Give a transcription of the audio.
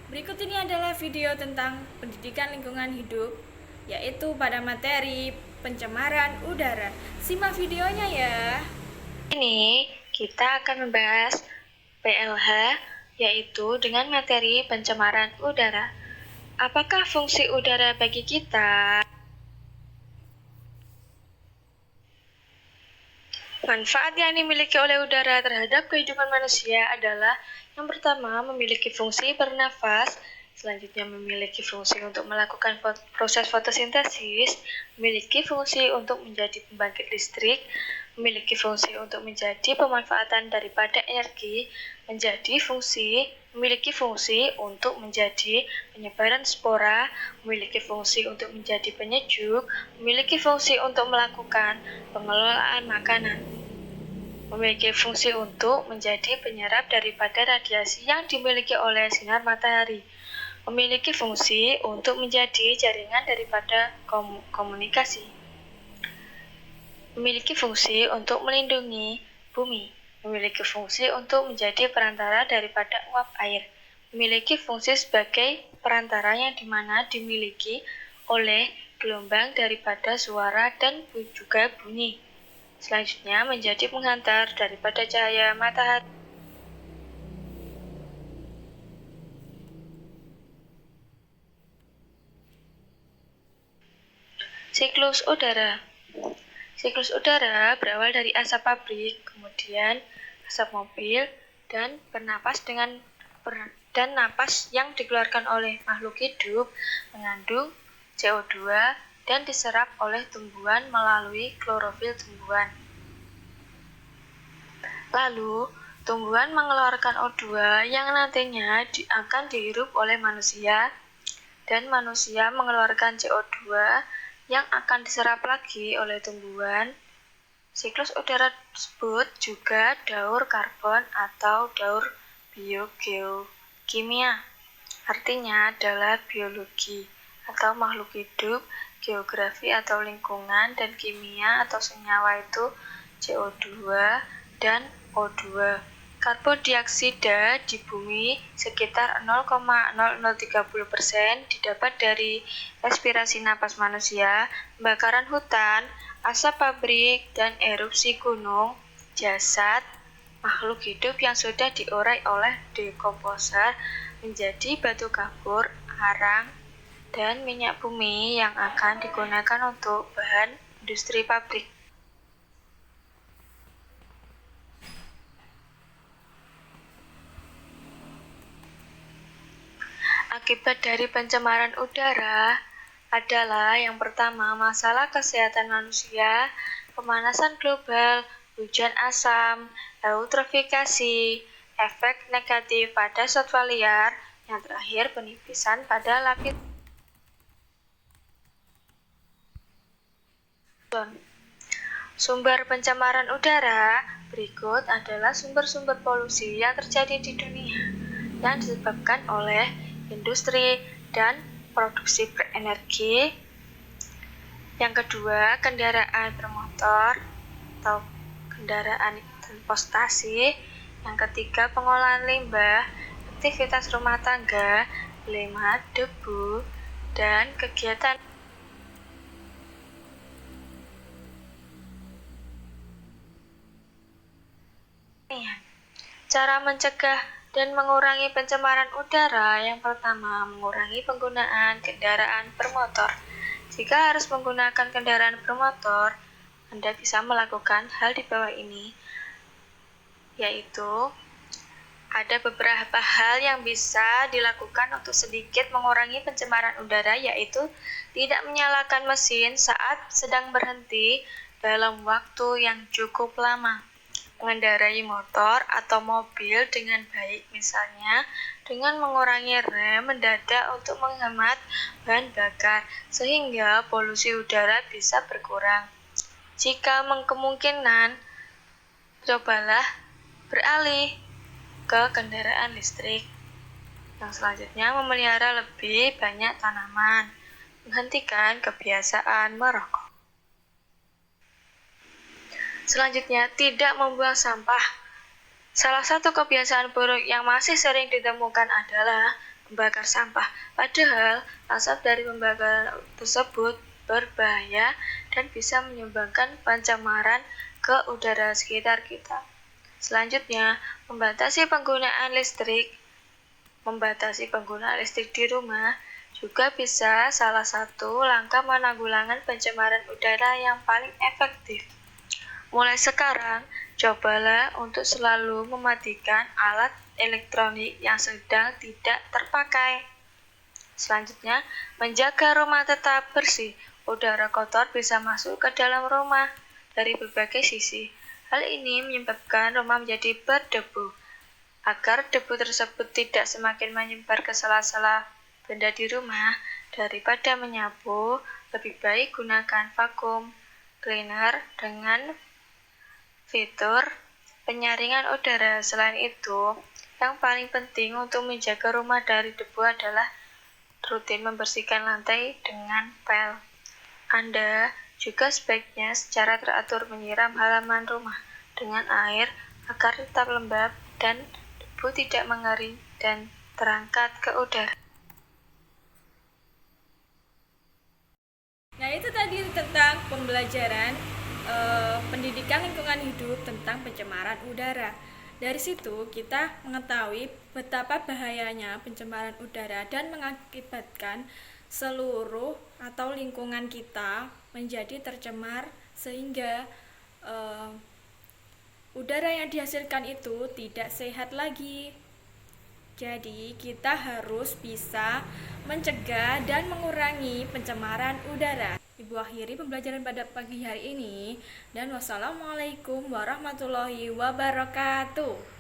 Berikut ini adalah video tentang pendidikan lingkungan hidup, yaitu pada materi pencemaran udara. Simak videonya ya. Ini kita akan membahas PLH, yaitu dengan materi pencemaran udara. Apakah fungsi udara bagi kita? Manfaat yang dimiliki oleh udara terhadap kehidupan manusia adalah yang pertama, memiliki fungsi bernafas, selanjutnya memiliki fungsi untuk melakukan proses fotosintesis, memiliki fungsi untuk menjadi pembangkit listrik, memiliki fungsi untuk menjadi pemanfaatan daripada energi, memiliki fungsi untuk menjadi penyebaran spora, memiliki fungsi untuk menjadi penyejuk, memiliki fungsi untuk melakukan pengelolaan makanan, memiliki fungsi untuk menjadi penyerap daripada radiasi yang dimiliki oleh sinar matahari, memiliki fungsi untuk menjadi jaringan daripada komunikasi, memiliki fungsi untuk melindungi bumi, memiliki fungsi untuk menjadi perantara daripada uap air, memiliki fungsi sebagai perantara yang dimana dimiliki oleh gelombang daripada suara dan juga bunyi. Selanjutnya menjadi penghantar daripada cahaya matahari. Siklus udara. Siklus udara berawal dari asap pabrik, kemudian asap mobil, dan napas yang dikeluarkan oleh makhluk hidup mengandung CO2 dan diserap oleh tumbuhan melalui klorofil tumbuhan. Lalu, tumbuhan mengeluarkan O2 yang nantinya akan dihirup oleh manusia, dan manusia mengeluarkan CO2 yang akan diserap lagi oleh tumbuhan. Siklus udara tersebut juga daur karbon atau daur biogeokimia. Artinya adalah biologi atau makhluk hidup, geografi atau lingkungan, dan kimia atau senyawa itu CO2 dan O2. Karbon dioksida di bumi sekitar 0,0030% didapat dari respirasi napas manusia, pembakaran hutan, asap pabrik, dan erupsi gunung. Jasad makhluk hidup yang sudah diurai oleh dekomposer menjadi batu kapur, arang, dan minyak bumi yang akan digunakan untuk bahan industri pabrik. Akibat dari pencemaran udara adalah yang pertama masalah kesehatan manusia, pemanasan global, hujan asam, eutrofikasi, efek negatif pada satwa liar, yang terakhir penipisan pada lapisan ozon. Sumber pencemaran udara berikut adalah sumber-sumber polusi yang terjadi di dunia yang disebabkan oleh industri dan produksi berenergi. Yang kedua, kendaraan bermotor atau kendaraan transportasi. Yang ketiga, pengolahan limbah, aktivitas rumah tangga, limbah, debu, dan kegiatan. Cara mencegah dan mengurangi pencemaran udara, yang pertama, mengurangi penggunaan kendaraan bermotor. Jika harus menggunakan kendaraan bermotor, Anda bisa melakukan hal di bawah ini, yaitu ada beberapa hal yang bisa dilakukan untuk sedikit mengurangi pencemaran udara, yaitu tidak menyalakan mesin saat sedang berhenti dalam waktu yang cukup lama, mengendarai motor atau mobil dengan baik, misalnya dengan mengurangi rem mendadak untuk menghemat bahan bakar, sehingga polusi udara bisa berkurang. Jika kemungkinan, cobalah beralih ke kendaraan listrik. Yang selanjutnya, memelihara lebih banyak tanaman, menghentikan kebiasaan merokok. Selanjutnya, tidak membuang sampah. Salah satu kebiasaan buruk yang masih sering ditemukan adalah membakar sampah. Padahal asap dari pembakaran tersebut berbahaya dan bisa menyumbangkan pencemaran ke udara sekitar kita. Selanjutnya, membatasi penggunaan listrik. Membatasi penggunaan listrik di rumah juga bisa salah satu langkah penanggulangan pencemaran udara yang paling efektif. Mulai sekarang, cobalah untuk selalu mematikan alat elektronik yang sedang tidak terpakai. Selanjutnya, menjaga rumah tetap bersih. Udara kotor bisa masuk ke dalam rumah dari berbagai sisi. Hal ini menyebabkan rumah menjadi berdebu. Agar debu tersebut tidak semakin menyebar ke sela-sela benda di rumah, daripada menyapu, lebih baik gunakan vacuum cleaner dengan fitur penyaringan udara. Selain itu, yang paling penting untuk menjaga rumah dari debu adalah rutin membersihkan lantai dengan pel. Anda juga sebaiknya secara teratur menyiram halaman rumah dengan air agar tetap lembab dan debu tidak mengering dan terangkat ke udara. Nah, itu tadi tentang pembelajaran pendidikan lingkungan hidup tentang pencemaran udara. Dari situ kita mengetahui betapa bahayanya pencemaran udara dan mengakibatkan seluruh atau lingkungan kita menjadi tercemar sehingga udara yang dihasilkan itu tidak sehat lagi. Jadi kita harus bisa mencegah dan mengurangi pencemaran udara. Ibu akhiri pembelajaran pada pagi hari ini dan wassalamualaikum warahmatullahi wabarakatuh.